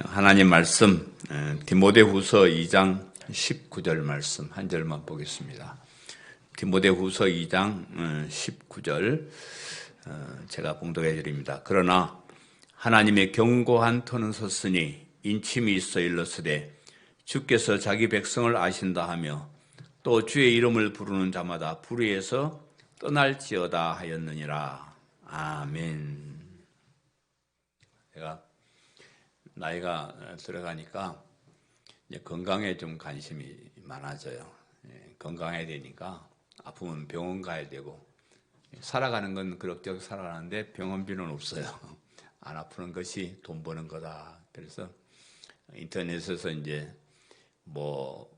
하나님 말씀 디모데후서 2장 19절 말씀 한 절만 보겠습니다. 디모데후서 2장 19절 제가 봉독해 드립니다. 그러나 하나님의 견고한 터는 섰으니 인침이 있어 일렀으되 주께서 자기 백성을 아신다 하며 또 주의 이름을 부르는 자마다 불의에서 떠날지어다 하였느니라. 아멘. 제가 나이가 들어가니까 이제 건강에 좀 관심이 많아져요. 건강해야 되니까 아프면 병원 가야 되고, 살아가는 건 그럭저럭 살아가는데 병원비는 없어요. 안 아프는 것이 돈 버는 거다. 그래서 인터넷에서 이제 뭐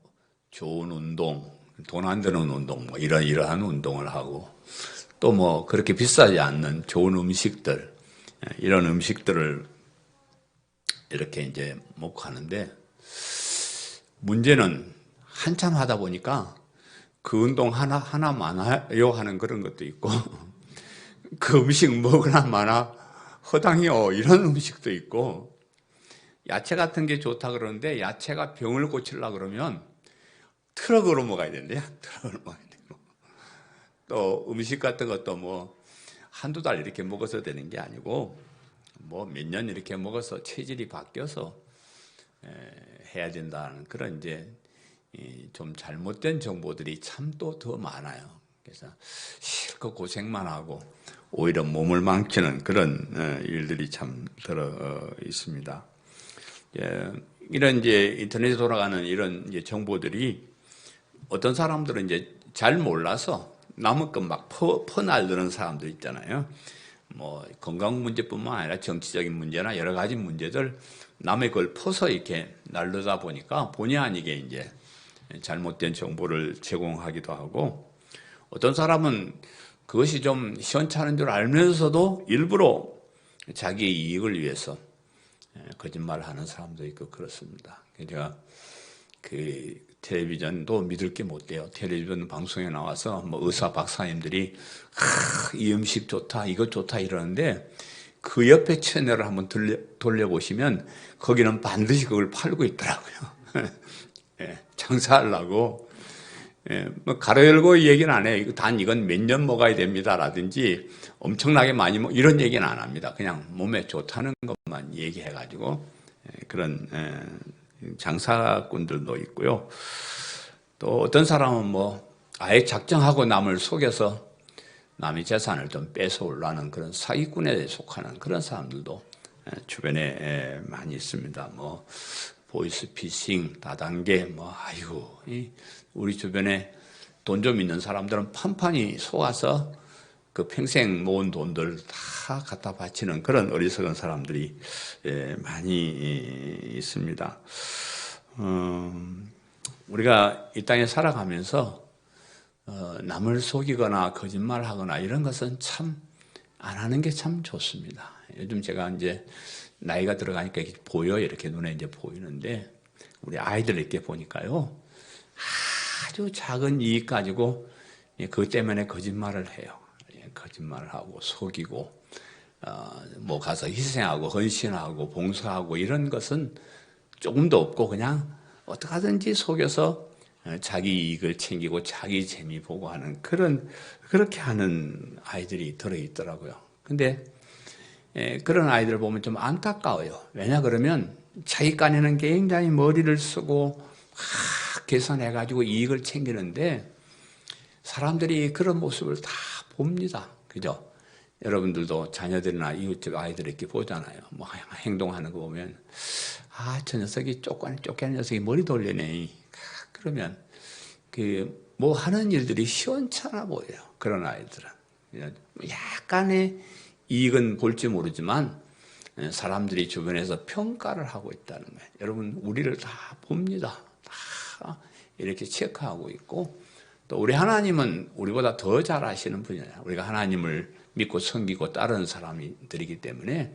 좋은 운동, 돈 안 드는 운동, 뭐 이러한 운동을 하고, 또 뭐 그렇게 비싸지 않는 좋은 음식들, 이런 음식들을 이렇게 이제 먹고 하는데, 문제는 한참 하다 보니까 그 운동 하나 많아요 하는 그런 것도 있고, 그 음식 먹으나 마나 허당이요 이런 음식도 있고, 야채 같은 게 좋다 그러는데 야채가 병을 고치려고 그러면 트럭으로 먹어야 된대요. 트럭으로 먹어야 되고, 또 음식 같은 것도 뭐 한두 달 이렇게 먹어서 되는 게 아니고 뭐 몇 년 이렇게 먹어서 체질이 바뀌어서 해야 된다는 그런 이제 좀 잘못된 정보들이 참 또 더 많아요. 그래서 실컷 고생만 하고 오히려 몸을 망치는 그런 일들이 참 들어 있습니다. 이런 이제 인터넷에 돌아가는 이런 이제 정보들이 어떤 사람들은 이제 잘 몰라서 남의 것 막 퍼날르는 사람들 있잖아요. 뭐 건강 문제뿐만 아니라 정치적인 문제나 여러 가지 문제들 남의 걸 퍼서 이렇게 날르다 보니까 본의 아니게 이제 잘못된 정보를 제공하기도 하고, 어떤 사람은 그것이 좀 시원찮은 줄 알면서도 일부러 자기 이익을 위해서 거짓말을 하는 사람도 있고 그렇습니다. 제가 그 텔레비전도 믿을 게 못 돼요. 텔레비전 방송에 나와서 뭐 의사 박사님들이 이 음식 좋다, 이거 좋다 이러는데 그 옆에 채널을 한번 돌려보시면 거기는 반드시 그걸 팔고 있더라고요. 장사하려고. 뭐 가로 열고 얘기는 안 해요. 이건 몇 년 먹어야 됩니다라든지 엄청나게 많이 이런 얘기는 안 합니다. 그냥 몸에 좋다는 것만 얘기해가지고 그런 장사꾼들도 있고요. 또 어떤 사람은 뭐 아예 작정하고 남을 속여서 남의 재산을 좀 뺏어오려는 그런 사기꾼에 속하는 그런 사람들도 주변에 많이 있습니다. 뭐 보이스피싱, 다단계, 뭐 아이고, 우리 주변에 돈 좀 있는 사람들은 판판이 속아서 그 평생 모은 돈들 다 갖다 바치는 그런 어리석은 사람들이 많이 있습니다. 우리가 이 땅에 살아가면서 남을 속이거나 거짓말하거나 이런 것은 참 안 하는 게 참 좋습니다. 요즘 제가 이제 나이가 들어가니까 이렇게 보여요. 이렇게 눈에 이제 보이는데, 우리 아이들 이렇게 보니까요, 아주 작은 이익 가지고 그것 때문에 거짓말을 해요. 거짓말을 하고 속이고, 뭐 가서 희생하고 헌신하고 봉사하고 이런 것은 조금도 없고 그냥 어떻게 하든지 속여서 자기 이익을 챙기고 자기 재미 보고 하는 그렇게 하는 아이들이 들어있더라고요. 근데 그런 아이들을 보면 좀 안타까워요. 왜냐 그러면 자기 깐에는 굉장히 머리를 쓰고 계산해가지고 이익을 챙기는데 사람들이 그런 모습을 다 봅니다. 그죠? 여러분들도 자녀들이나 이웃집 아이들 이렇게 보잖아요. 뭐 행동하는 거 보면 저 녀석이 쫓겨난 녀석이 머리 돌리네. 그러면 뭐 하는 일들이 시원찮아 보여요. 그런 아이들은 약간의 이익은 볼지 모르지만 사람들이 주변에서 평가를 하고 있다는 거예요. 여러분 우리를 다 봅니다. 다 이렇게 체크하고 있고, 또 우리 하나님은 우리보다 더 잘 아시는 분이에요. 우리가 하나님을 믿고 섬기고 따르는 사람들이기 때문에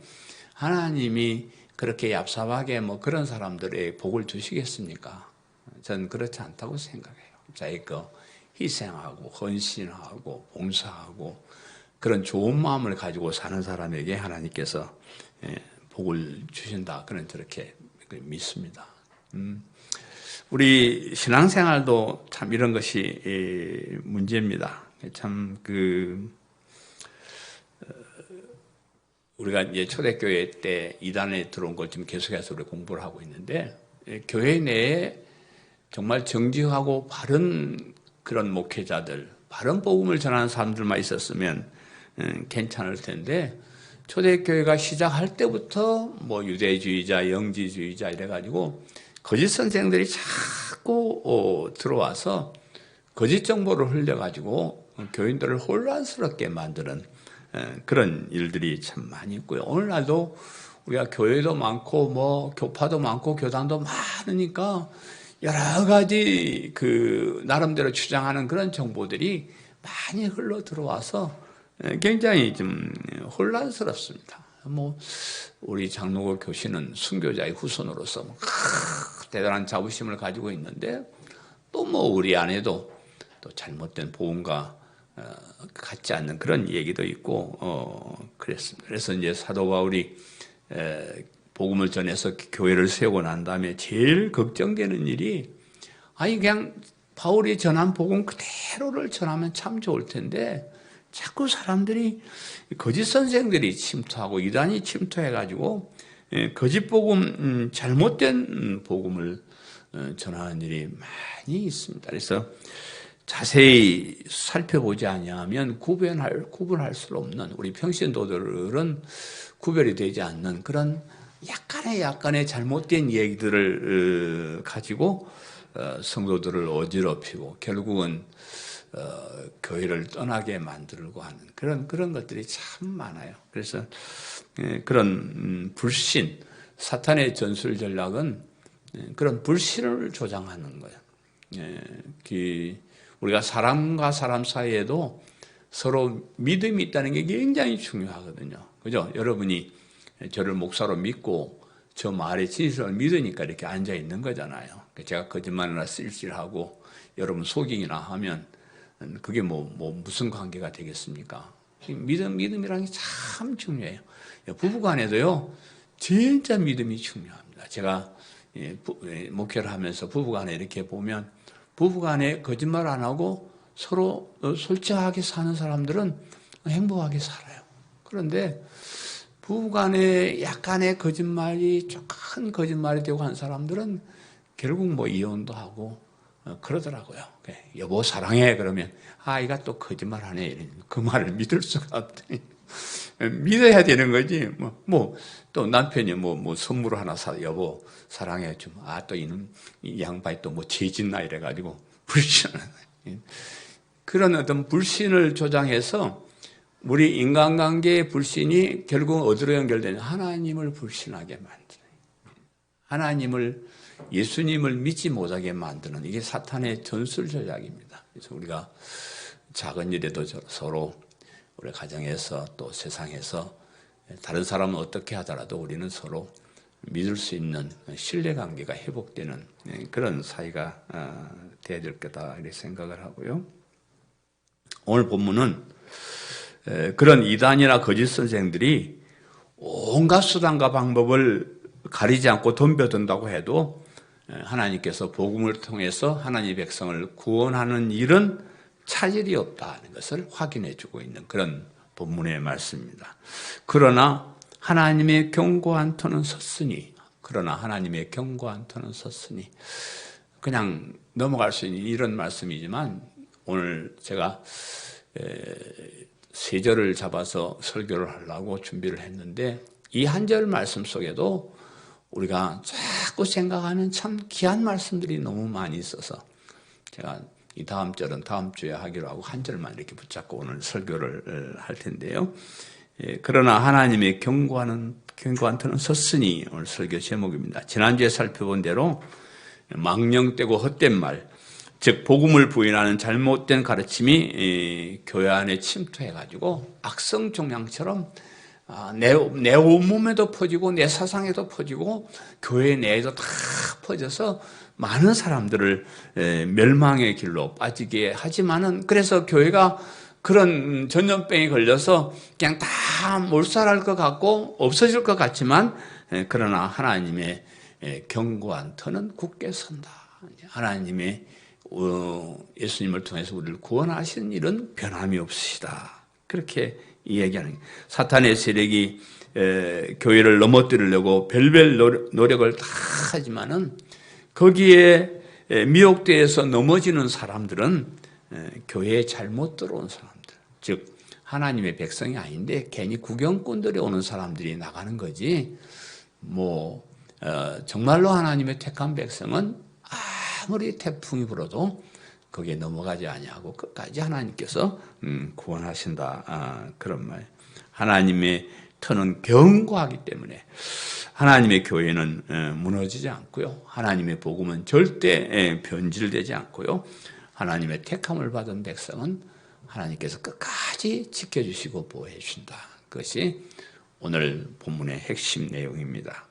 하나님이 그렇게 얍삽하게 뭐 그런 사람들의 복을 주시겠습니까? 저는 그렇지 않다고 생각해요. 자기 거 희생하고 헌신하고 봉사하고 그런 좋은 마음을 가지고 사는 사람에게 하나님께서 복을 주신다. 그런 저렇게 믿습니다. 우리 신앙생활도 참 이런 것이 문제입니다. 참 우리가 이제 초대교회 때 이단에 들어온 걸 지금 계속해서 우리 공부를 하고 있는데, 교회 내에 정말 정직하고 바른 그런 목회자들, 바른 복음을 전하는 사람들만 있었으면 괜찮을 텐데, 초대교회가 시작할 때부터 뭐 유대주의자, 영지주의자 이래가지고 거짓 선생들이 자꾸 들어와서 거짓 정보를 흘려가지고 교인들을 혼란스럽게 만드는 그런 일들이 참 많이 있고요. 오늘날도 우리가 교회도 많고 뭐 교파도 많고 교단도 많으니까 여러 가지 나름대로 주장하는 그런 정보들이 많이 흘러 들어와서 굉장히 좀 혼란스럽습니다. 뭐 우리 장로교 교신은 순교자의 후손으로서 대단한 자부심을 가지고 있는데, 또 뭐 우리 안에도 또 잘못된 복음과 같지 않는 그런 얘기도 있고 그랬습니다. 그래서 이제 사도 바울이 복음을 전해서 교회를 세우고 난 다음에 제일 걱정되는 일이, 그냥 바울이 전한 복음 그대로를 전하면 참 좋을 텐데 자꾸 사람들이 거짓 선생들이 침투하고 이단이 침투해가지고 거짓 복음, 잘못된 복음을 전하는 일이 많이 있습니다. 그래서 자세히 살펴보지 아니하면 구분할 수 없는, 우리 평신도들은 구별이 되지 않는 그런 약간의 잘못된 얘기들을 가지고 성도들을 어지럽히고 결국은 교회를 떠나게 만들고 하는 그런 것들이 참 많아요. 그래서 그런 불신, 사탄의 전술 전략은 그런 불신을 조장하는 거예요. 우리가 사람과 사람 사이에도 서로 믿음이 있다는 게 굉장히 중요하거든요. 그죠? 여러분이 저를 목사로 믿고 저 말의 진실을 믿으니까 이렇게 앉아 있는 거잖아요. 제가 거짓말이나 쓸쓸하고 여러분 속이기나 하면 그게 무슨 관계가 되겠습니까? 믿음이라는 게 참 중요해요. 부부간에도요, 진짜 믿음이 중요합니다. 제가 목회를 하면서 부부간에 이렇게 보면, 부부간에 거짓말 안 하고 서로 솔직하게 사는 사람들은 행복하게 살아요. 그런데 부부간에 약간의 거짓말이, 조금 거짓말이 되고 한 사람들은 결국 이혼도 하고 그러더라고요. 여보 사랑해 그러면 아이가 또 거짓말하네. 그 말을 믿을 수가 없더니 믿어야 되는 거지. 또 남편이 선물을 하나 사, 여보 사랑해 좀. 또 이놈 이 양반이 또 죄짓나 이래가지고 불신을. 그런 어떤 불신을 조장해서 우리 인간관계의 불신이 결국 어디로 연결되냐? 하나님을 불신하게 만드는, 하나님을, 예수님을 믿지 못하게 만드는, 이게 사탄의 전술 전략입니다. 그래서 우리가 작은 일에도 서로 우리 가정에서 또 세상에서 다른 사람은 어떻게 하더라도 우리는 서로 믿을 수 있는 신뢰관계가 회복되는 그런 사이가 돼야 될 거다 이렇게 생각을 하고요. 오늘 본문은 그런 이단이나 거짓 선생들이 온갖 수단과 방법을 가리지 않고 덤벼든다고 해도 하나님께서 복음을 통해서 하나님의 백성을 구원하는 일은 차질이 없다는 것을 확인해 주고 있는 그런 본문의 말씀입니다. 그러나 하나님의 견고한 터는 섰으니, 그냥 넘어갈 수 있는 이런 말씀이지만, 오늘 제가 세 절을 잡아서 설교를 하려고 준비를 했는데, 이 한 절 말씀 속에도 우리가 자꾸 생각하는 참 귀한 말씀들이 너무 많이 있어서 제가 이 다음 절은 다음 주에 하기로 하고 한 절만 이렇게 붙잡고 오늘 설교를 할 텐데요. 그러나 하나님의 견고한 터는 섰으니, 오늘 설교 제목입니다. 지난주에 살펴본 대로 망령되고 헛된 말, 즉 복음을 부인하는 잘못된 가르침이 교회 안에 침투해가지고 악성 종양처럼 내 온몸에도 퍼지고 내 사상에도 퍼지고 교회 내에도 다 퍼져서 많은 사람들을 멸망의 길로 빠지게 하지만은, 그래서 교회가 그런 전염병에 걸려서 그냥 다 몰살할 것 같고 없어질 것 같지만 그러나 하나님의 견고한 터는 굳게 선다. 하나님의 예수님을 통해서 우리를 구원하시는 일은 변함이 없으시다. 그렇게 이야기하는 거예요. 사탄의 세력이 교회를 넘어뜨리려고 별별 노력을 다 하지만은 거기에 미혹되어서 넘어지는 사람들은 교회에 잘못 들어온 사람들, 즉 하나님의 백성이 아닌데 괜히 구경꾼들이 오는 사람들이 나가는 거지. 정말로 하나님의 택한 백성은 아무리 태풍이 불어도 거기에 넘어가지 아니하고 끝까지 하나님께서 구원하신다. 그런 말. 하나님의 터는 견고하기 때문에 하나님의 교회는 무너지지 않고요. 하나님의 복음은 절대 변질되지 않고요. 하나님의 택함을 받은 백성은 하나님께서 끝까지 지켜주시고 보호해 주신다. 그것이 오늘 본문의 핵심 내용입니다.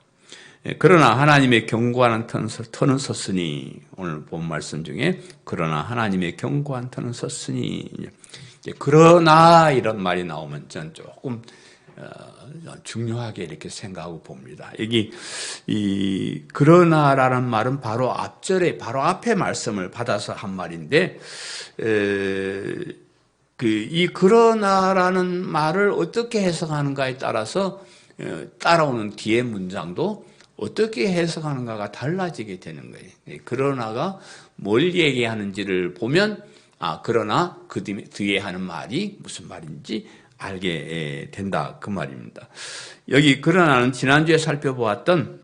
그러나 하나님의 견고한 터는 섰으니, 오늘 본 말씀 중에 그러나 하나님의 견고한 터는 섰으니, 그러나 이런 말이 나오면 저는 조금 중요하게 이렇게 생각하고 봅니다. 여기 이 그러나라는 말은 바로 앞절에 바로 앞에 말씀을 받아서 한 말인데, 이 그러나라는 말을 어떻게 해석하는가에 따라서 따라오는 뒤의 문장도 어떻게 해석하는가가 달라지게 되는 거예요. 그러나가 뭘 얘기하는지를 보면 그러나 그 뒤에 하는 말이 무슨 말인지 알게 된다, 그 말입니다. 여기 그러나는 지난주에 살펴보았던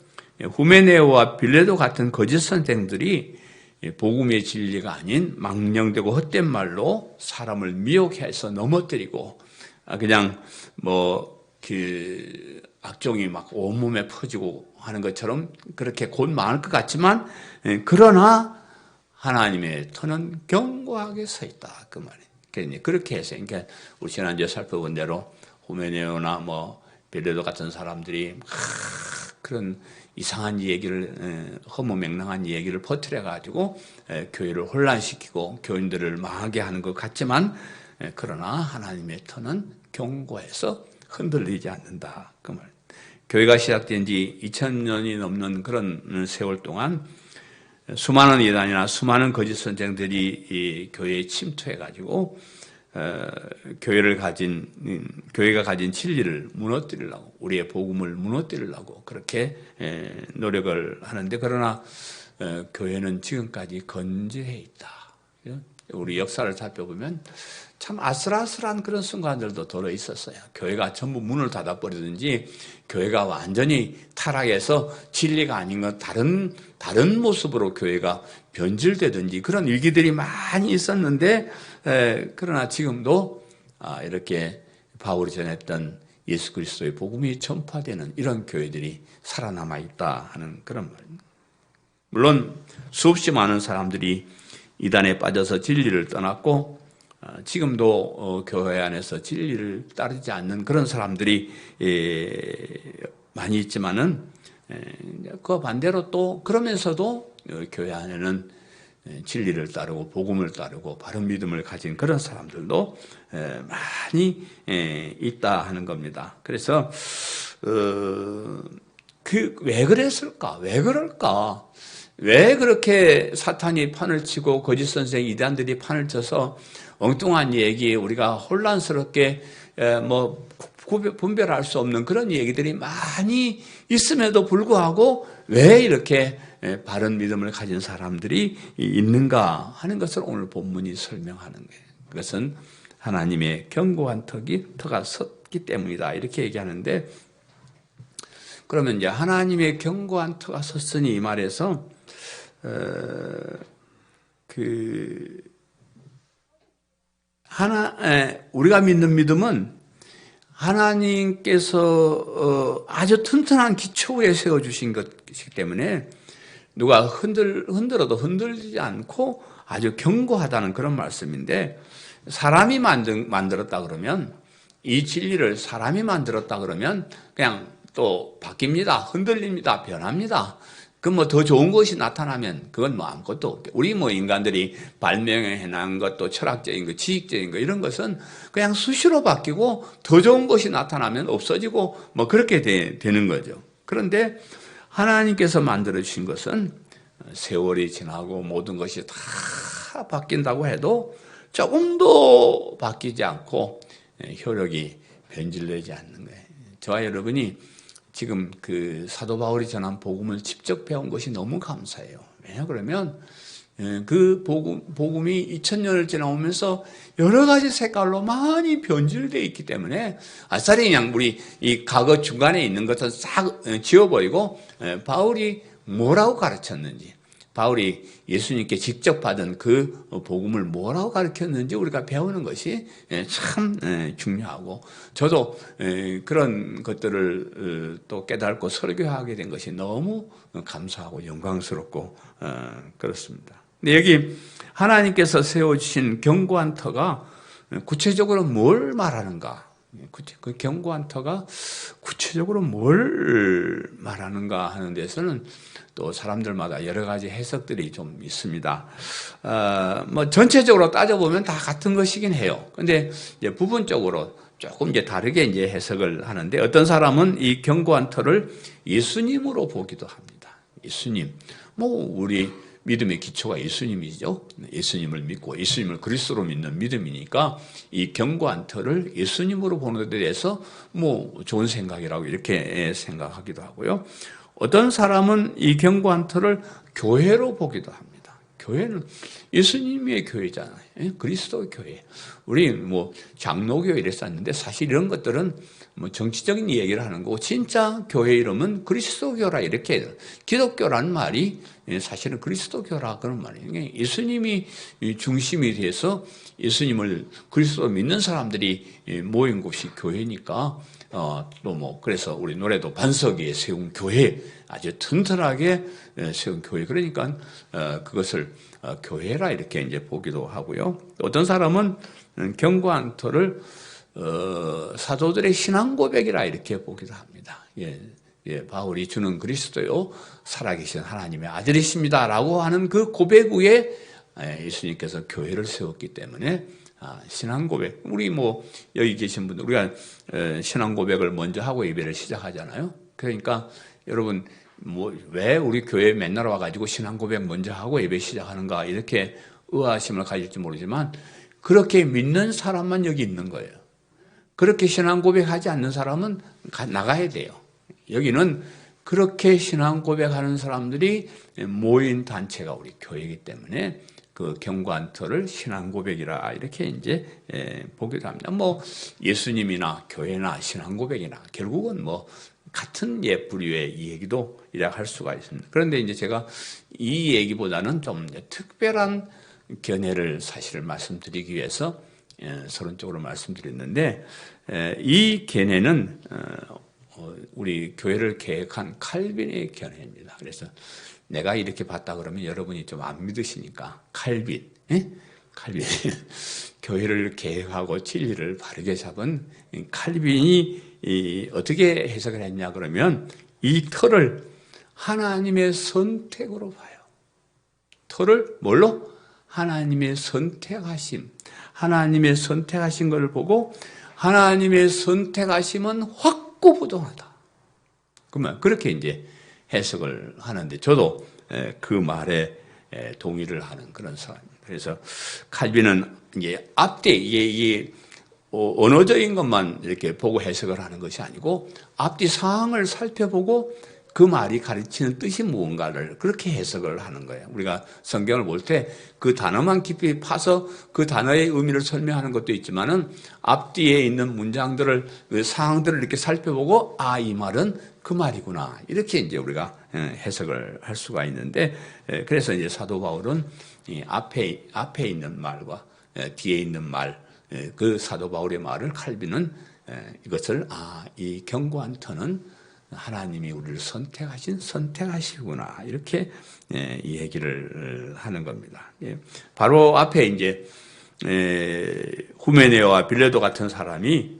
후메네오와 빌레도 같은 거짓 선생들이 복음의 진리가 아닌 망령되고 헛된 말로 사람을 미혹해서 넘어뜨리고 그냥 악종이 막 온몸에 퍼지고 하는 것처럼 그렇게 곧 망할 것 같지만, 그러나 하나님의 터는 견고하게 서 있다, 그 말이에요. 그렇게 해서, 그러니까 우리 지난주에 살펴본 대로 후메네오나 빌레도 같은 사람들이 그런 이상한 얘기를, 허무맹랑한 얘기를 퍼뜨려가지고 교회를 혼란시키고 교인들을 망하게 하는 것 같지만, 그러나 하나님의 터는 견고해서 흔들리지 않는다, 그 말. 교회가 시작된 지 2000년이 넘는 그런 세월 동안 수많은 이단이나 수많은 거짓 선생들이 이 교회에 침투해가지고 교회가 가진 진리를 무너뜨리려고, 우리의 복음을 무너뜨리려고 그렇게 노력을 하는데, 그러나 교회는 지금까지 건재해 있다. 우리 역사를 살펴보면 참 아슬아슬한 그런 순간들도 더러 있었어요. 교회가 전부 문을 닫아버리든지, 교회가 완전히 타락해서 진리가 아닌 것 다른 모습으로 교회가 변질되든지 그런 일기들이 많이 있었는데, 그러나 지금도 이렇게 바울이 전했던 예수 그리스도의 복음이 전파되는 이런 교회들이 살아남아 있다 하는 그런 말입니다. 물론 수없이 많은 사람들이 이단에 빠져서 진리를 떠났고, 지금도 교회 안에서 진리를 따르지 않는 그런 사람들이 많이 있지만은, 그 반대로 또 그러면서도 교회 안에는 진리를 따르고 복음을 따르고 바른 믿음을 가진 그런 사람들도 많이 있다 하는 겁니다. 그래서 왜 그랬을까? 왜 그럴까? 왜 그렇게 사탄이 판을 치고 거짓 선생 이단들이 판을 쳐서 엉뚱한 얘기, 우리가 혼란스럽게 분별할 수 없는 그런 얘기들이 많이 있음에도 불구하고 왜 이렇게 바른 믿음을 가진 사람들이 있는가 하는 것을 오늘 본문이 설명하는 거예요. 그것은 하나님의 견고한 터가 섰기 때문이다, 이렇게 얘기하는데, 그러면 이제 하나님의 견고한 터가 섰으니 이 말에서 우리가 믿는 믿음은 하나님께서 아주 튼튼한 기초 위에 세워주신 것이기 때문에 누가 흔들어도 흔들리지 않고 아주 견고하다는 그런 말씀인데, 사람이 만들었다 그러면, 이 진리를 사람이 만들었다 그러면 그냥 또 바뀝니다. 흔들립니다. 변합니다. 더 좋은 것이 나타나면 그건 아무것도 없대. 우리 인간들이 발명해낸 것도 철학적인 것, 지식적인 것, 이런 것은 그냥 수시로 바뀌고 더 좋은 것이 나타나면 없어지고 그렇게 되는 거죠. 그런데 하나님께서 만들어주신 것은 세월이 지나고 모든 것이 다 바뀐다고 해도 조금도 바뀌지 않고 효력이 변질되지 않는 거예요. 저와 여러분이 지금 그 사도 바울이 전한 복음을 직접 배운 것이 너무 감사해요. 왜냐 그러면 그 복음이 2000년을 지나오면서 여러 가지 색깔로 많이 변질되어 있기 때문에 아싸리 그냥 우리 이 과거 중간에 있는 것은 싹 지워버리고 바울이 뭐라고 가르쳤는지, 바울이 예수님께 직접 받은 그 복음을 뭐라고 가르쳤는지 우리가 배우는 것이 참 중요하고, 저도 그런 것들을 또 깨닫고 설교하게 된 것이 너무 감사하고 영광스럽고 그렇습니다. 근데 여기 하나님께서 세워주신 견고한 터가 구체적으로 뭘 말하는가? 그 견고한 터가 구체적으로 뭘 말하는가 하는 데서는 또 사람들마다 여러 가지 해석들이 좀 있습니다. 뭐 전체적으로 따져보면 다 같은 것이긴 해요. 근데 이제 부분적으로 조금 이제 다르게 이제 해석을 하는데, 어떤 사람은 이 견고한 터를 예수님으로 보기도 합니다. 예수님. 뭐 우리 믿음의 기초가 예수님이죠. 예수님을 믿고 예수님을 그리스도로 믿는 믿음이니까 이 견고한 터를 예수님으로 보는 데 대해서 뭐 좋은 생각이라고 이렇게 생각하기도 하고요. 어떤 사람은 이 견고한 터를 교회로 보기도 합니다. 교회는 예수님의 교회잖아요. 그리스도의 교회. 우리 뭐 장로교 이랬었는데 사실 이런 것들은 뭐 정치적인 얘기를 하는 거고, 진짜 교회 이름은 그리스도교라 이렇게 해요. 기독교라는 말이 사실은 그리스도교라 그런 말이에요. 예수님이 중심이 돼서 예수님을 그리스도 믿는 사람들이 모인 곳이 교회니까, 또 뭐 그래서 우리 노래도 반석 위에 세운 교회, 아주 튼튼하게 세운 교회, 그러니까 그것을 교회라 이렇게 이제 보기도 하고요. 어떤 사람은 견고한 터를 사도들의 신앙 고백이라 이렇게 보기도 합니다. 바울이 주는 그리스도요 살아계신 하나님의 아들이십니다라고 하는 그 고백 위에 예수님께서 교회를 세웠기 때문에 신앙 고백. 우리 뭐 여기 계신 분들 우리가 신앙 고백을 먼저 하고 예배를 시작하잖아요. 그러니까 여러분 뭐 왜 우리 교회에 맨날 와가지고 신앙 고백 먼저 하고 예배 시작하는가 이렇게 의아심을 가질지 모르지만, 그렇게 믿는 사람만 여기 있는 거예요. 그렇게 신앙 고백하지 않는 사람은 나가야 돼요. 여기는 그렇게 신앙 고백하는 사람들이 모인 단체가 우리 교회이기 때문에 그 견고한 터를 신앙 고백이라 이렇게 이제 보기도 합니다. 뭐 예수님이나 교회나 신앙 고백이나 결국은 뭐 같은 부류의 이 얘기도 이렇게 할 수가 있습니다. 그런데 이제 제가 이 얘기보다는 좀 특별한 견해를 사실 말씀드리기 위해서 서론적으로 말씀드렸는데, 이 견해는 우리 교회를 계획한 칼빈의 견해입니다. 그래서 내가 이렇게 봤다 그러면 여러분이 좀 안 믿으시니까 칼빈, 칼빈 교회를 계획하고 진리를 바르게 잡은 칼빈이 어떻게 해석을 했냐 그러면, 이 터를 하나님의 선택으로 봐요. 터를 뭘로? 하나님의 선택하심. 하나님의 선택하신 것을 보고 하나님의 선택하심은 확고부동하다. 그러면 그렇게 이제 해석을 하는데, 저도 그 말에 동의를 하는 그런 사람입니다. 그래서 칼빈은 이제 앞뒤 이게 언어적인 것만 이렇게 보고 해석을 하는 것이 아니고 앞뒤 상황을 살펴보고 그 말이 가르치는 뜻이 무언가를 그렇게 해석을 하는 거예요. 우리가 성경을 볼 때 그 단어만 깊이 파서 그 단어의 의미를 설명하는 것도 있지만은 앞뒤에 있는 문장들을, 그 상황들을 이렇게 살펴보고 이 말은 그 말이구나 이렇게 이제 우리가 해석을 할 수가 있는데, 그래서 이제 사도 바울은 이 앞에 있는 말과 뒤에 있는 말, 그 사도 바울의 말을 칼빈은 이것을 이 견고한 터는 하나님이 우리를 선택하시구나 이렇게 이 얘기를 하는 겁니다. 바로 앞에 이제 후메네오와 빌레도 같은 사람이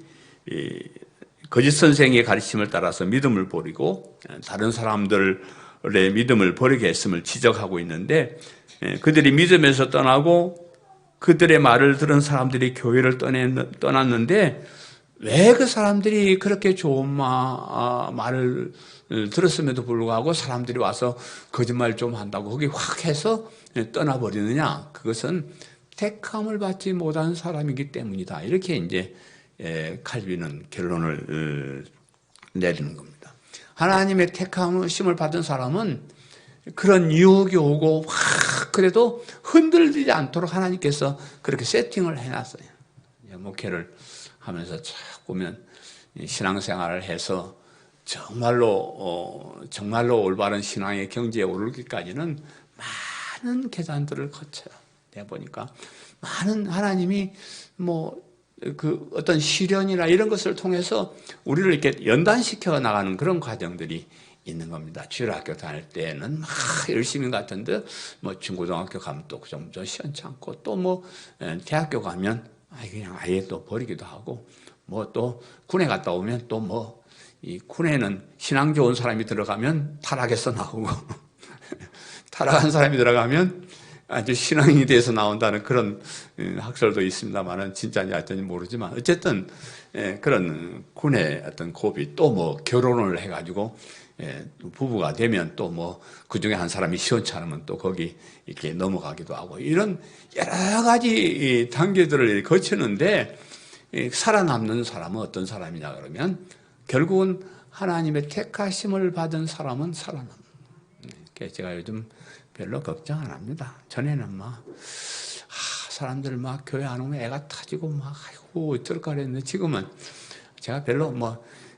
거짓 선생의 가르침을 따라서 믿음을 버리고 다른 사람들의 믿음을 버리게 했음을 지적하고 있는데, 그들이 믿음에서 떠나고 그들의 말을 들은 사람들이 교회를 떠났는데 왜 그 사람들이 그렇게 좋은 말을 들었음에도 불구하고 사람들이 와서 거짓말 좀 한다고 거기 확 해서 떠나버리느냐? 그것은 택함을 받지 못한 사람이기 때문이다. 이렇게 이제 칼빈은 결론을 내리는 겁니다. 하나님의 택함을 받은 사람은 그런 유혹이 오고 그래도 흔들리지 않도록 하나님께서 그렇게 세팅을 해놨어요. 목회를 하면서 쫙 보면 신앙생활을 해서 정말로 올바른 신앙의 경지에 오르기까지는 많은 계단들을 거쳐요. 내가 보니까 많은 하나님이 그 어떤 시련이나 이런 것을 통해서 우리를 이렇게 연단시켜 나가는 그런 과정들이 있는 겁니다. 주일학교 다닐 때는 막 열심히 같은데 중고등학교 가면 또 좀 시원찮고 또 대학교 가면 그냥 아예 또 버리기도 하고 또 군에 갔다 오면 또 이 군에는 신앙 좋은 사람이 들어가면 타락해서 나오고 타락한 사람이 들어가면 아주 신앙이 돼서 나온다는 그런 학설도 있습니다만은 진짜인지 아닌지 모르지만 어쨌든 그런 군의 어떤 고비 또 결혼을 해가지고 부부가 되면 또 그 중에 한 사람이 시원찮으면 또 거기 이렇게 넘어가기도 하고 이런 여러 가지 단계들을 거치는데 살아남는 사람은 어떤 사람이냐 그러면 결국은 하나님의 택하심을 받은 사람은 살아납니다. 제가 요즘 별로 걱정 안 합니다. 전에는 사람들 교회 안 오면 애가 터지고 아이고 어쩔까 그랬는데 지금은 제가 별로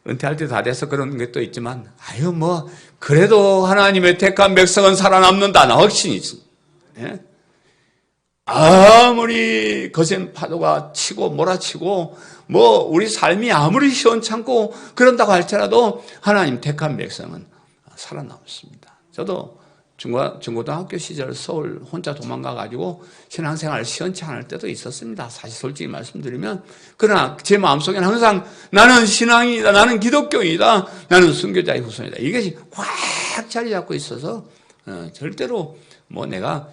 은퇴할 때 다 돼서 그런 것도 있지만 그래도 하나님의 택한 백성은 살아남는다 나 확신이 있습니다. 예? 아무리 거센 파도가 치고 몰아치고 우리 삶이 아무리 시원찮고 그런다고 할지라도 하나님 택한 백성은 살아남습니다. 저도 중고등학교 시절 서울 혼자 도망가가지고 신앙생활 시원치 않을 때도 있었습니다. 사실 솔직히 말씀드리면. 그러나 제 마음속에는 항상 나는 신앙이다, 나는 기독교이다, 나는 순교자의 후손이다. 이것이 꽉 자리 잡고 있어서 절대로 내가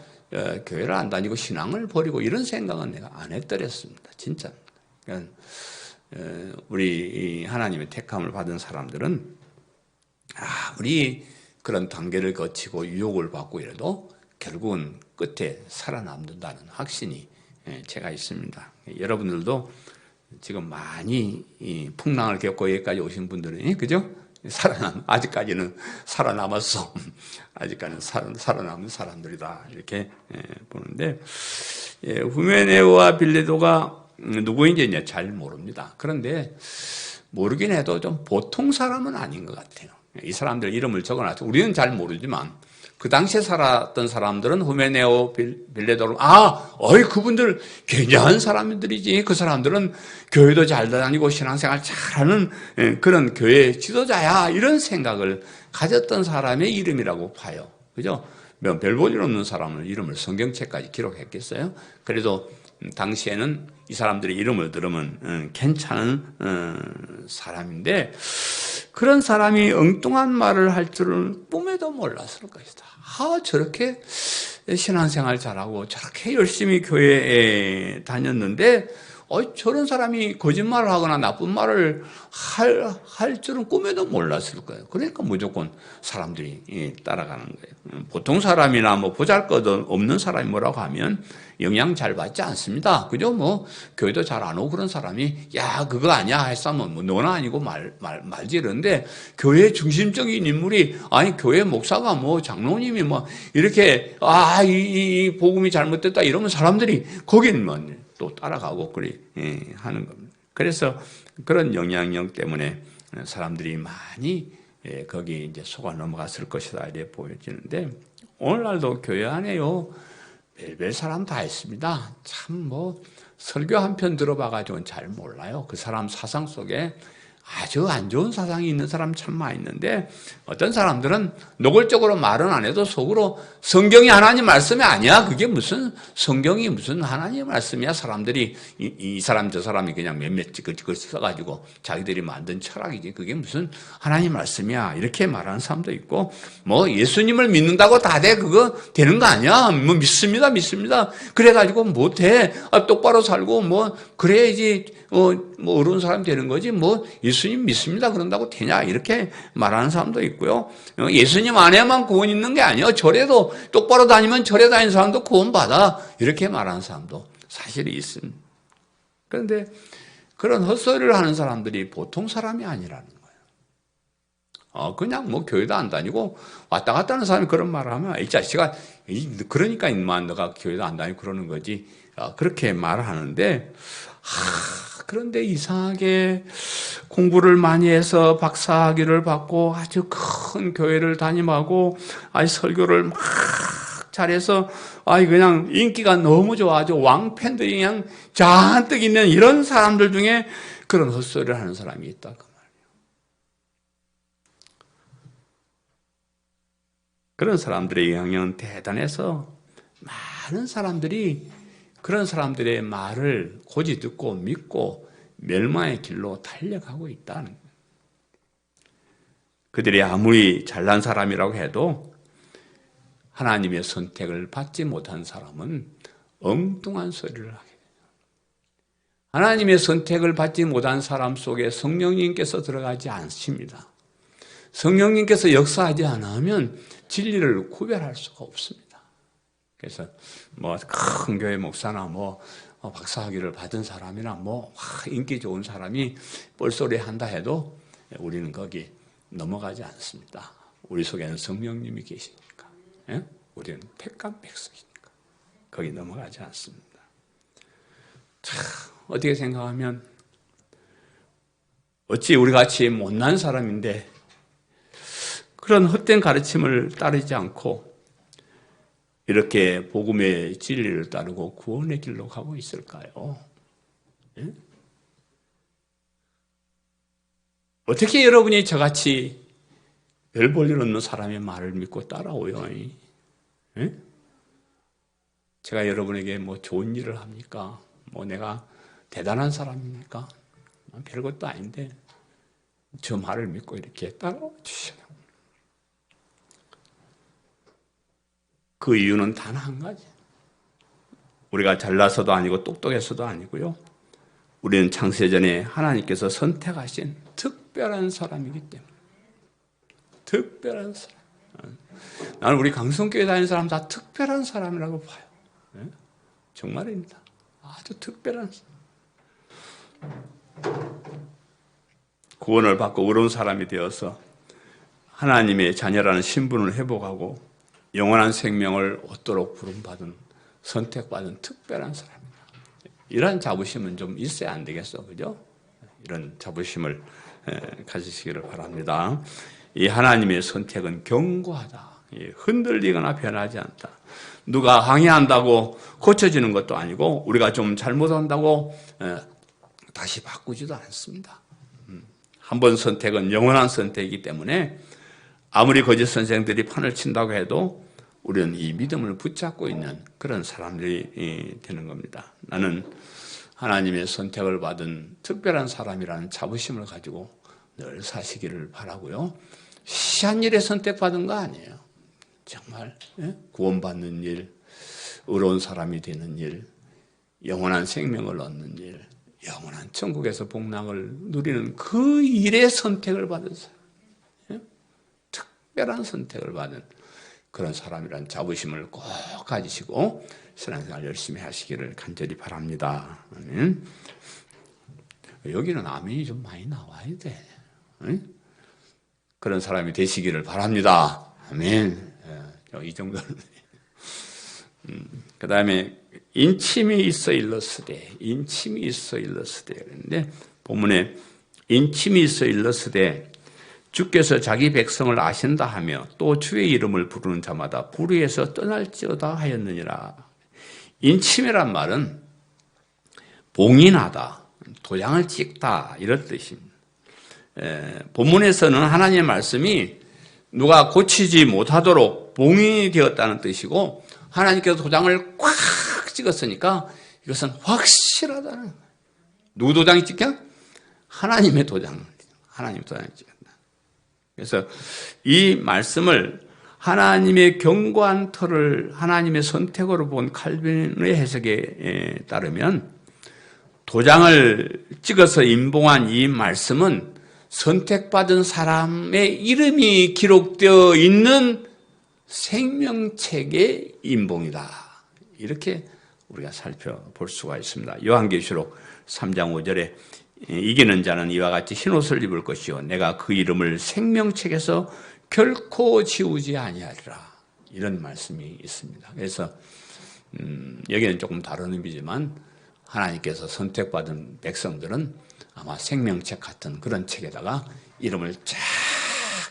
교회를 안 다니고 신앙을 버리고 이런 생각은 내가 안 했더랬습니다. 진짜. 그러니까 우리 하나님의 택함을 받은 사람들은 아무리 그런 단계를 거치고 유혹을 받고 이래도 결국은 끝에 살아남는다는 확신이 제가 있습니다. 여러분들도 지금 많이 풍랑을 겪고 여기까지 오신 분들은 그죠? 아직까지는 살아남았어. 아직까지는 살아남은 사람들이다. 이렇게 보는데 후메네오와 빌레도가 누구인지 잘 모릅니다. 그런데 모르긴 해도 좀 보통 사람은 아닌 것 같아요. 이 사람들 이름을 적어놨죠. 우리는 잘 모르지만 그 당시에 살았던 사람들은 후메네오, 빌레도로 그분들 굉장한 사람들이지. 그 사람들은 교회도 잘 다니고 신앙생활 잘하는 그런 교회 지도자야. 이런 생각을 가졌던 사람의 이름이라고 봐요. 그죠? 별 볼 일 없는 사람을 이름을 성경책까지 기록했겠어요? 그래도 당시에는 이 사람들의 이름을 들으면 괜찮은 사람인데 그런 사람이 엉뚱한 말을 할 줄은 꿈에도 몰랐을 것이다. 저렇게 신앙생활 잘하고 저렇게 열심히 교회에 다녔는데 저런 사람이 거짓말을 하거나 나쁜 말을 할 줄은 꿈에도 몰랐을 거예요. 그러니까 무조건 사람들이 따라가는 거예요. 보통 사람이나 보잘것 없는 사람이 뭐라고 하면 영향 잘 받지 않습니다. 그죠? 교회도 잘 안 오고 그런 사람이 그거 아니야 했으면 너나 아니고 말지 이러는데 교회 중심적인 인물이 교회 목사가 장로님이 이렇게 이 복음이 잘못됐다 이러면 사람들이 거긴 또 따라가고 하는 겁니다. 그래서 그런 영향력 때문에 사람들이 많이 거기 이제 속아 넘어갔을 것이다 이렇게 보여지는데 오늘날도 교회 안에요 별별 사람 다 있습니다. 참 설교 한 편 들어봐가지고는 잘 몰라요. 그 사람 사상 속에 아주 안 좋은 사상이 있는 사람 참 많이 있는데 어떤 사람들은 노골적으로 말은 안 해도 속으로 성경이 하나님 말씀이 아니야. 그게 무슨 성경이 무슨 하나님 말씀이야. 사람들이 이 사람 저 사람이 그냥 몇몇 찌글찌글 써가지고 자기들이 만든 철학이지. 그게 무슨 하나님 말씀이야. 이렇게 말하는 사람도 있고 예수님을 믿는다고 다 돼. 그거 되는 거 아니야. 믿습니다. 그래가지고 못해. 똑바로 살고 그래야지 뭐 어려운 사람이 되는 거지 뭐 예수님 믿습니다 그런다고 되냐 이렇게 말하는 사람도 있고요. 예수님 안에만 구원 있는 게 아니에요. 절에도 똑바로 다니면 절에 다니는 사람도 구원받아 이렇게 말하는 사람도 사실이 있습니다. 그런데 그런 헛소리를 하는 사람들이 보통 사람이 아니라는 거예요. 그냥 뭐 교회도 안 다니고 왔다 갔다 하는 사람이 그런 말을 하면 이 자식아 그러니까 인마 너가 교회도 안 다니고 그러는 거지 그렇게 말을 하는데 그런데 이상하게 공부를 많이 해서 박사학위를 받고 아주 큰 교회를 담임하고 설교를 막 잘해서 그냥 인기가 너무 좋아져 왕팬들이 그냥 잔뜩 있는 이런 사람들 중에 그런 헛소리를 하는 사람이 있다 그 말이에요. 그런 사람들의 영향은 대단해서 많은 사람들이 그런 사람들의 말을 고지 듣고 믿고 멸망의 길로 달려가고 있다는 거예요. 그들이 아무리 잘난 사람이라고 해도 하나님의 선택을 받지 못한 사람은 엉뚱한 소리를 하게 돼요. 하나님의 선택을 받지 못한 사람 속에 성령님께서 들어가지 않습니다. 성령님께서 역사하지 않으면 진리를 구별할 수가 없습니다. 그래서 뭐 큰 교회 목사나 뭐 박사학위를 받은 사람이나 뭐 인기 좋은 사람이 뻘소리 한다 해도 우리는 거기 넘어가지 않습니다. 우리 속에는 성령님이 계시니까. 예? 우리는 택한 백성이니까 거기 넘어가지 않습니다. 참 어떻게 생각하면 어찌 우리같이 못난 사람인데 그런 헛된 가르침을 따르지 않고 이렇게 복음의 진리를 따르고 구원의 길로 가고 있을까요? 예? 어떻게 여러분이 저같이 별 볼 일 없는 사람의 말을 믿고 따라오요? 예? 제가 여러분에게 뭐 좋은 일을 합니까? 뭐 내가 대단한 사람입니까? 별것도 아닌데 저 말을 믿고 이렇게 따라오시죠. 그 이유는 단 한 가지. 우리가 잘나서도 아니고 똑똑해서도 아니고요. 우리는 창세전에 하나님께서 선택하신 특별한 사람이기 때문에. 특별한 사람. 나는 우리 강성교회 다니는 사람 다 특별한 사람이라고 봐요. 네? 정말입니다. 아주 특별한 사람. 구원을 받고 의로운 사람이 되어서 하나님의 자녀라는 신분을 회복하고 영원한 생명을 얻도록 부름받은 선택받은 특별한 사람입니다. 이런 자부심은 좀 있어야 안 되겠어, 그죠? 이런 자부심을 가지시기를 바랍니다. 이 하나님의 선택은 견고하다. 흔들리거나 변하지 않다. 누가 항의한다고 고쳐지는 것도 아니고 우리가 좀 잘못한다고 다시 바꾸지도 않습니다. 한 번 선택은 영원한 선택이기 때문에 아무리 거짓 선생들이 판을 친다고 해도 우리는 이 믿음을 붙잡고 있는 그런 사람들이 되는 겁니다. 나는 하나님의 선택을 받은 특별한 사람이라는 자부심을 가지고 늘 사시기를 바라고요. 시한 일에 선택받은 거 아니에요. 정말 구원받는 일, 의로운 사람이 되는 일, 영원한 생명을 얻는 일, 영원한 천국에서 복락을 누리는 그 일에 선택을 받은 사람. 특별한 선택을 받은 그런 사람이라는 자부심을 꼭 가지시고 신앙생활 열심히 하시기를 간절히 바랍니다. 아멘. 여기는 아멘이 좀 많이 나와야 돼. 그런 사람이 되시기를 바랍니다. 아멘. 이 정도는. 그 다음에 인침이 있어 일러스되, 인침이 있어 일러스되. 그런데 본문에 인침이 있어 일러스되 주께서 자기 백성을 아신다 하며 또 주의 이름을 부르는 자마다 불의에서 떠날지어다 하였느니라. 인침이란 말은 봉인하다, 도장을 찍다 이런 뜻입니다. 본문에서는 하나님의 말씀이 누가 고치지 못하도록 봉인이 되었다는 뜻이고 하나님께서 도장을 꽉 찍었으니까 이것은 확실하다는 거예요. 누구 도장이 찍혀? 하나님의 도장. 하나님의 도장이 찍혔다. 그래서 이 말씀을 하나님의 견고한 터를 하나님의 선택으로 본 칼빈의 해석에 따르면 도장을 찍어서 인봉한 이 말씀은 선택받은 사람의 이름이 기록되어 있는 생명책의 인봉이다. 이렇게 우리가 살펴볼 수가 있습니다. 요한계시록 3장 5절에 이기는 자는 이와 같이 흰옷을 입을 것이요 내가 그 이름을 생명책에서 결코 지우지 아니하리라. 이런 말씀이 있습니다. 그래서 여기는 조금 다른 의미지만 하나님께서 선택받은 백성들은 아마 생명책 같은 그런 책에다가 이름을 쫙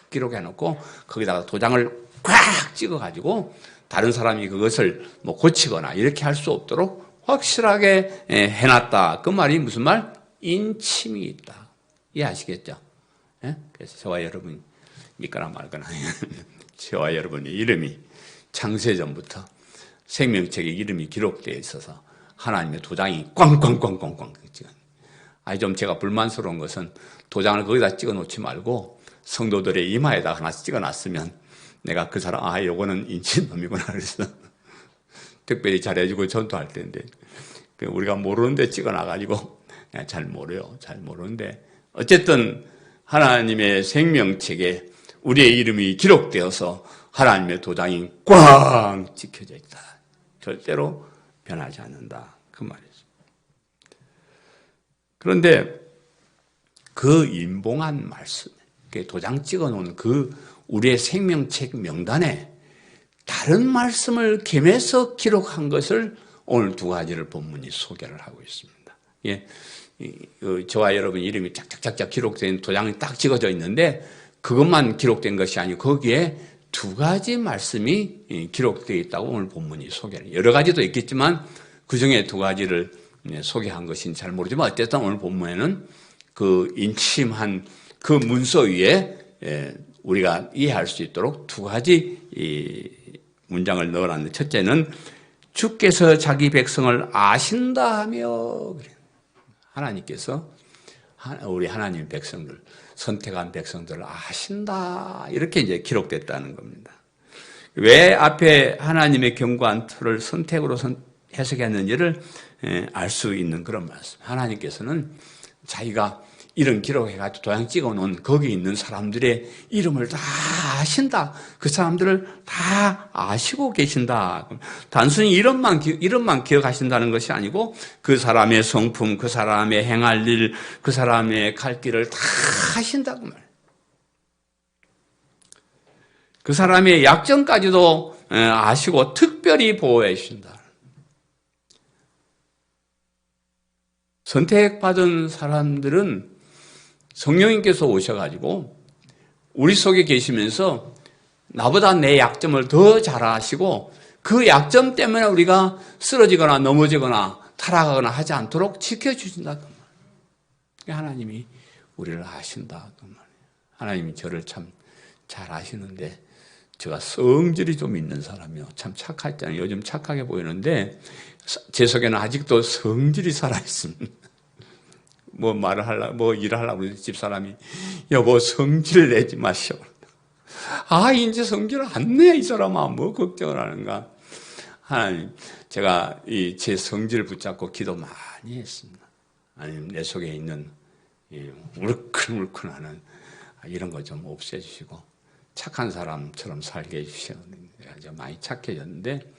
기록해 놓고 거기다가 도장을 꽉 찍어 가지고 다른 사람이 그것을 뭐 고치거나 이렇게 할 수 없도록 확실하게 해놨다. 그 말이 무슨 말? 인침이 있다. 이해하시겠죠? 그래서 저와 여러분 믿거나 말거나 저와 여러분의 이름이 창세전부터 생명책에 이름이 기록되어 있어서 하나님의 도장이 꽝꽝꽝꽝꽝 찍어. 아니 좀 제가 불만스러운 것은 도장을 거기다 찍어 놓지 말고 성도들의 이마에다 하나 찍어 놨으면 내가 그 사람 요거는 인친놈이구나 그래서 특별히 잘해주고 전도할 텐데 우리가 모르는데 찍어 놔가지고 잘 모르요. 잘 모르는데 어쨌든 하나님의 생명책에 우리의 이름이 기록되어서 하나님의 도장이 꽝 찍혀져 있다. 절대로 변하지 않는다. 그 말이죠. 그런데 그 인봉한 말씀, 도장 찍어놓은 그 우리의 생명책 명단에 다른 말씀을 겸해서 기록한 것을 오늘 두 가지를 본문이 소개를 하고 있습니다. 예, 저와 여러분 이름이 짝짝짝짝 기록된 도장이 딱 찍어져 있는데 그것만 기록된 것이 아니고 거기에 두 가지 말씀이 기록되어 있다고 오늘 본문이 소개를. 여러 가지도 있겠지만 그 중에 두 가지를 소개한 것인지 잘 모르지만 어쨌든 오늘 본문에는 그 인침한 그 문서 위에 우리가 이해할 수 있도록 두 가지 문장을 넣어놨는데 첫째는 주께서 자기 백성을 아신다 하며 하나님께서 우리 하나님 백성들 선택한 백성들을 아신다 이렇게 이제 기록됐다는 겁니다. 왜 앞에 하나님의 견고한 틀을 선택으로 해석했는지를 알 수 있는 그런 말씀. 하나님께서는 자기가 이런 기록해가지고 도장 찍어놓은 거기 있는 사람들의 이름을 다 아신다. 그 사람들을 다 아시고 계신다. 단순히 이름만 기억하신다는 것이 아니고 그 사람의 성품, 그 사람의 행할 일, 그 사람의 갈 길을 다 아신다고 말이에요. 그 사람의 약점까지도 아시고 특별히 보호해 주신다. 선택받은 사람들은 성령님께서 오셔가지고 우리 속에 계시면서 나보다 내 약점을 더 잘 아시고 그 약점 때문에 우리가 쓰러지거나 넘어지거나 타락하거나 하지 않도록 지켜주신다. 그 말. 하나님이 우리를 아신다. 그 말. 하나님이 저를 참 잘 아시는데 제가 성질이 좀 있는 사람이요. 참 착하잖아요. 요즘 착하게 보이는데 제 속에는 아직도 성질이 살아있습니다. 뭐 말을 하려고, 뭐 일을 하려고 그러지, 집사람이. 여보, 성질 내지 마시오. 이제 성질을 안 내, 이 사람아. 뭐 걱정을 하는가. 하나님, 제가 제 성질을 붙잡고 기도 많이 했습니다. 아니면 내 속에 있는 울큰울큰하는 이런 거 좀 없애주시고, 착한 사람처럼 살게 해주시고, 내가 많이 착해졌는데,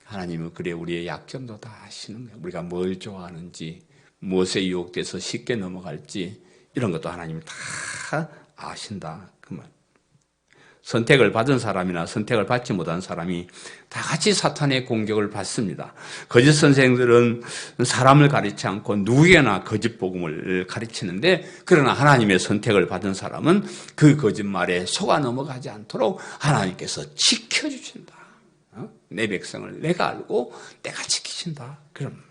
하나님은 그래, 우리의 약점도 다 아시는 거예요. 우리가 뭘 좋아하는지, 무엇에 유혹돼서 쉽게 넘어갈지 이런 것도 하나님이 다 아신다. 그 말. 선택을 받은 사람이나 선택을 받지 못한 사람이 다 같이 사탄의 공격을 받습니다. 거짓 선생들은 사람을 가르치지 않고 누구에게나 거짓 복음을 가르치는데 그러나 하나님의 선택을 받은 사람은 그 거짓말에 속아 넘어가지 않도록 하나님께서 지켜주신다. 내 백성을 내가 알고 내가 지키신다. 그런 말.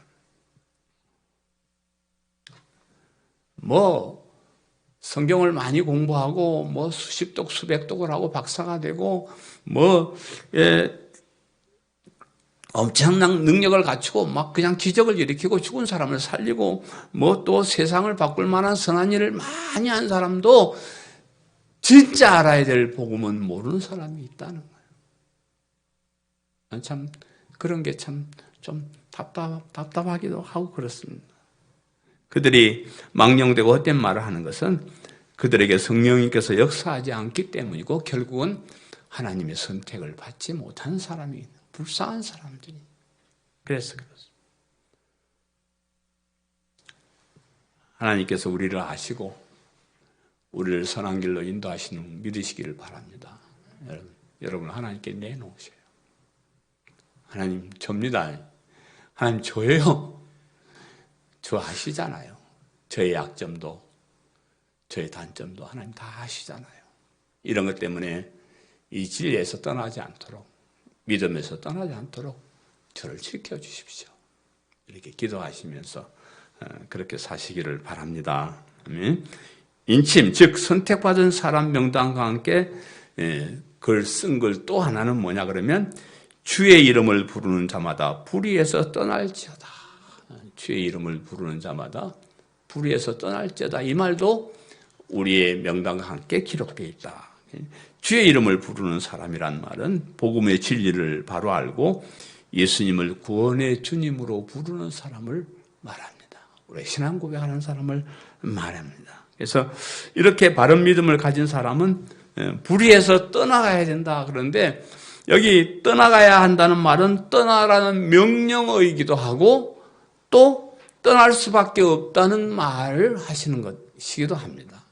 성경을 많이 공부하고, 수십 독, 수백 독을 하고 박사가 되고, 엄청난 능력을 갖추고, 그냥 기적을 일으키고 죽은 사람을 살리고, 또 세상을 바꿀 만한 선한 일을 많이 한 사람도 진짜 알아야 될 복음은 모르는 사람이 있다는 거예요. 참, 그런 게 참 좀 답답하기도 하고 그렇습니다. 그들이 망령되고 헛된 말을 하는 것은 그들에게 성령님께서 역사하지 않기 때문이고 결국은 하나님의 선택을 받지 못한 사람이 불쌍한 사람들이 그래서 그렇습니다. 하나님께서 우리를 아시고 우리를 선한 길로 인도하시는 믿으시기를 바랍니다. 여러분 하나님께 내놓으세요. 하나님 접니다. 하나님 저예요. 저 아시잖아요. 저의 약점도 저의 단점도 하나님 다 아시잖아요. 이런 것 때문에 이 진리에서 떠나지 않도록 믿음에서 떠나지 않도록 저를 지켜주십시오. 이렇게 기도하시면서 그렇게 사시기를 바랍니다. 인침 즉 선택받은 사람 명단과 함께 글 쓴 글 또 하나는 뭐냐 그러면 주의 이름을 부르는 자마다 불의에서 떠날지어다. 주의 이름을 부르는 자마다 불의에서 떠날지어다. 이 말도 우리의 명단과 함께 기록되어 있다. 주의 이름을 부르는 사람이란 말은 복음의 진리를 바로 알고 예수님을 구원의 주님으로 부르는 사람을 말합니다. 우리 신앙 고백하는 사람을 말합니다. 그래서 이렇게 바른 믿음을 가진 사람은 불의에서 떠나가야 된다. 그런데 여기 떠나가야 한다는 말은 떠나라는 명령어이기도 하고 또 떠날 수밖에 없다는 말을 하시는 것이기도 합니다.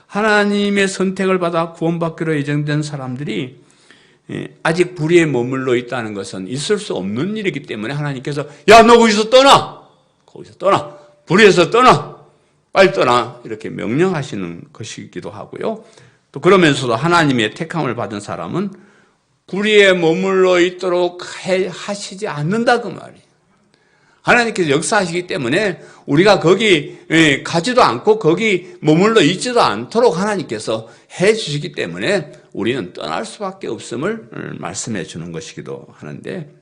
하나님의 선택을 받아 구원받기로 예정된 사람들이 아직 불의에 머물러 있다는 것은 있을 수 없는 일이기 때문에 하나님께서 야, 너 거기서 떠나! 거기서 떠나! 불의에서 떠나! 빨리 떠나! 이렇게 명령하시는 것이기도 하고요. 또 그러면서도 하나님의 택함을 받은 사람은 불의에 머물러 있도록 하시지 않는다 그 말이에요. 하나님께서 역사하시기 때문에 우리가 거기 가지도 않고 거기 머물러 있지도 않도록 하나님께서 해 주시기 때문에 우리는 떠날 수밖에 없음을 말씀해 주는 것이기도 하는데,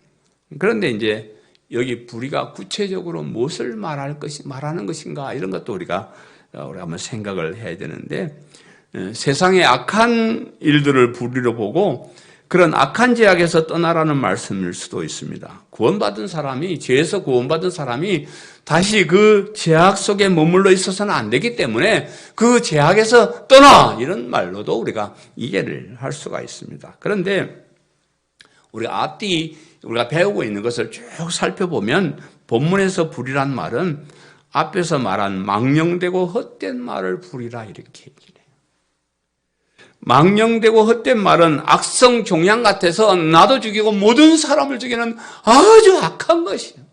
그런데 이제 여기 불의가 구체적으로 무엇을 말하는 것인가 이런 것도 우리가 한번 생각을 해야 되는데, 세상의 악한 일들을 불의로 보고 그런 악한 죄악에서 떠나라는 말씀일 수도 있습니다. 구원받은 사람이, 죄에서 구원받은 사람이 다시 그 죄악 속에 머물러 있어서는 안 되기 때문에 그 죄악에서 떠나! 이런 말로도 우리가 이해를 할 수가 있습니다. 그런데 우리가 앞뒤 우리가 배우고 있는 것을 쭉 살펴보면 본문에서 불의란 말은 앞에서 말한 망령되고 헛된 말을 불의라 이렇게 얘기해요. 망령되고 헛된 말은 악성 종양 같아서 나도 죽이고 모든 사람을 죽이는 아주 악한 것이에요.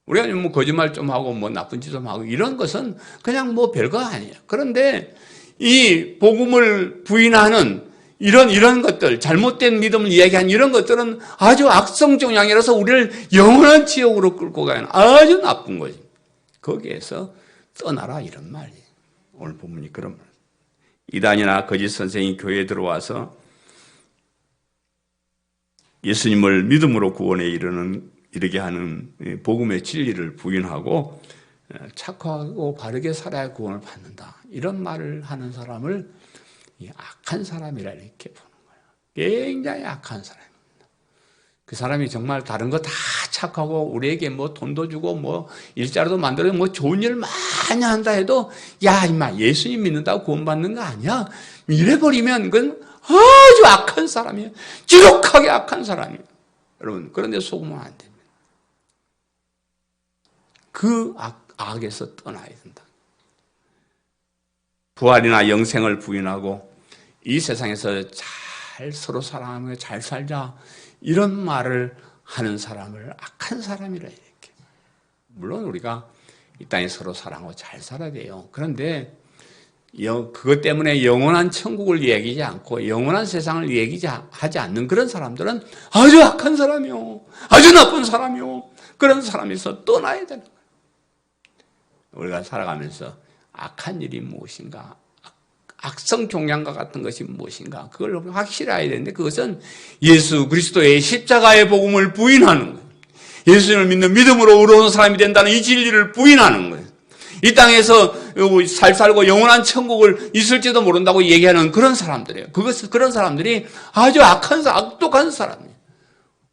우리가 뭐 거짓말 좀 하고 뭐 나쁜 짓 좀 하고 이런 것은 그냥 뭐 별거 아니에요. 그런데 이 복음을 부인하는 이런 것들, 잘못된 믿음을 이야기하는 이런 것들은 아주 악성 종양이라서 우리를 영원한 지옥으로 끌고 가는 아주 나쁜 거지. 거기에서 떠나라 이런 말이에요. 오늘 본문이 그런 말. 이단이나 거짓 선생이 교회에 들어와서 예수님을 믿음으로 구원에 이르게 하는 복음의 진리를 부인하고 착하고 바르게 살아야 구원을 받는다. 이런 말을 하는 사람을 악한 사람이라 이렇게 보는 거예요. 굉장히 악한 사람입니다. 그 사람이 정말 다른 거 다 착하고 우리에게 뭐 돈도 주고 뭐 일자리도 만들어 뭐 좋은 일 많이 한다 해도 야 임마 예수님 믿는다고 구원받는 거 아니야? 이래버리면 그건 아주 악한 사람이에요. 지독하게 악한 사람이에요. 여러분 그런데 속으면 안 됩니다. 그 악에서 떠나야 된다. 부활이나 영생을 부인하고 이 세상에서 잘 서로 사랑하며 잘 살자 이런 말을 하는 사람을 악한 사람이라 이렇게. 물론 우리가 이 땅에 서로 사랑하고 잘 살아야 돼요. 그런데 그것 때문에 영원한 천국을 얘기하지 않고 영원한 세상을 얘기하지 않는 그런 사람들은 아주 악한 사람이요. 아주 나쁜 사람이요. 그런 사람에서 떠나야 되는 거예요. 우리가 살아가면서 악한 일이 무엇인가, 악성 종양과 같은 것이 무엇인가, 그걸 확실히 알아야 되는데 그것은 예수 그리스도의 십자가의 복음을 부인하는 거예요. 예수님을 믿는 믿음으로 의로운 사람이 된다는 이 진리를 부인하는 거예요. 이 땅에서 살고 영원한 천국을 있을지도 모른다고 얘기하는 그런 사람들이에요. 그런 사람들이 아주 악독한 사람이에요.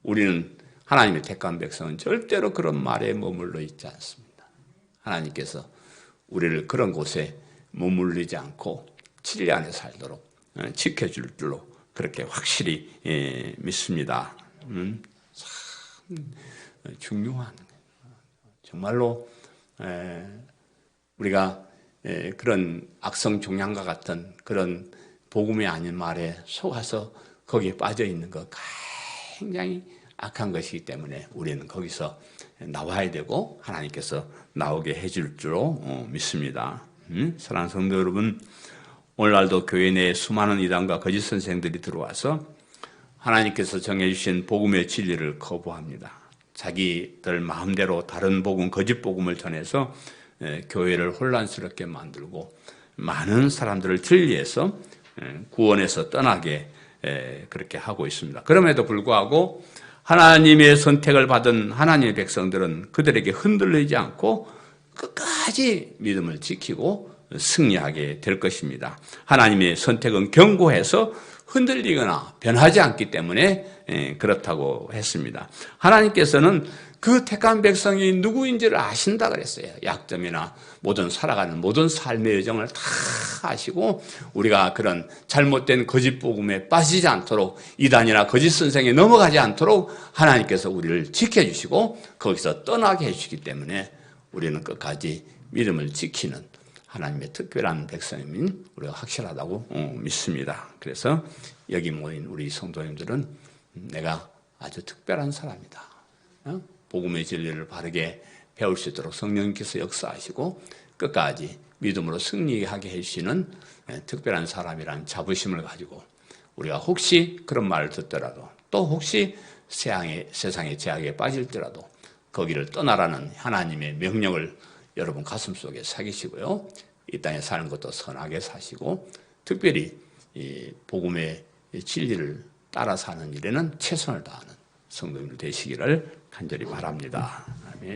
우리는 하나님의 택한 백성은 절대로 그런 말에 머물러 있지 않습니다. 하나님께서 우리를 그런 곳에 머물리지 않고 진리 안에 살도록 지켜줄 줄로 그렇게 확실히 믿습니다. 참 중요한 정말로 우리가 그런 악성 종양과 같은 그런 복음이 아닌 말에 속아서 거기에 빠져 있는 것 굉장히 악한 것이기 때문에 우리는 거기서 나와야 되고 하나님께서 나오게 해줄 줄로 믿습니다. 사랑하는 성도 여러분, 오늘날도 교회 내에 수많은 이단과 거짓 선생들이 들어와서 하나님께서 정해주신 복음의 진리를 거부합니다. 자기들 마음대로 다른 복음, 거짓 복음을 전해서 교회를 혼란스럽게 만들고 많은 사람들을 진리에서 구원에서 떠나게 그렇게 하고 있습니다. 그럼에도 불구하고 하나님의 선택을 받은 하나님의 백성들은 그들에게 흔들리지 않고 끝까지 믿음을 지키고 승리하게 될 것입니다. 하나님의 선택은 견고해서 흔들리거나 변하지 않기 때문에 그렇다고 했습니다. 하나님께서는 그 택한 백성이 누구인지를 아신다 그랬어요. 약점이나 모든 살아가는 모든 삶의 여정을 다 아시고 우리가 그런 잘못된 거짓 복음에 빠지지 않도록 이단이나 거짓 선생에 넘어가지 않도록 하나님께서 우리를 지켜주시고 거기서 떠나게 해주시기 때문에 우리는 끝까지 믿음을 지키는 하나님의 특별한 백성인 우리가 확실하다고 믿습니다. 그래서 여기 모인 우리 성도님들은 내가 아주 특별한 사람이다. 복음의 진리를 바르게 배울 수 있도록 성령님께서 역사하시고 끝까지 믿음으로 승리하게 해주시는 특별한 사람이라는 자부심을 가지고 우리가 혹시 그런 말을 듣더라도 또 혹시 세상의 제약에 빠질더라도 거기를 떠나라는 하나님의 명령을 여러분 가슴속에 새기시고요. 이 땅에 사는 것도 선하게 사시고 특별히 이 복음의 진리를 따라 사는 일에는 최선을 다하는 성도님들 되시기를 간절히 바랍니다.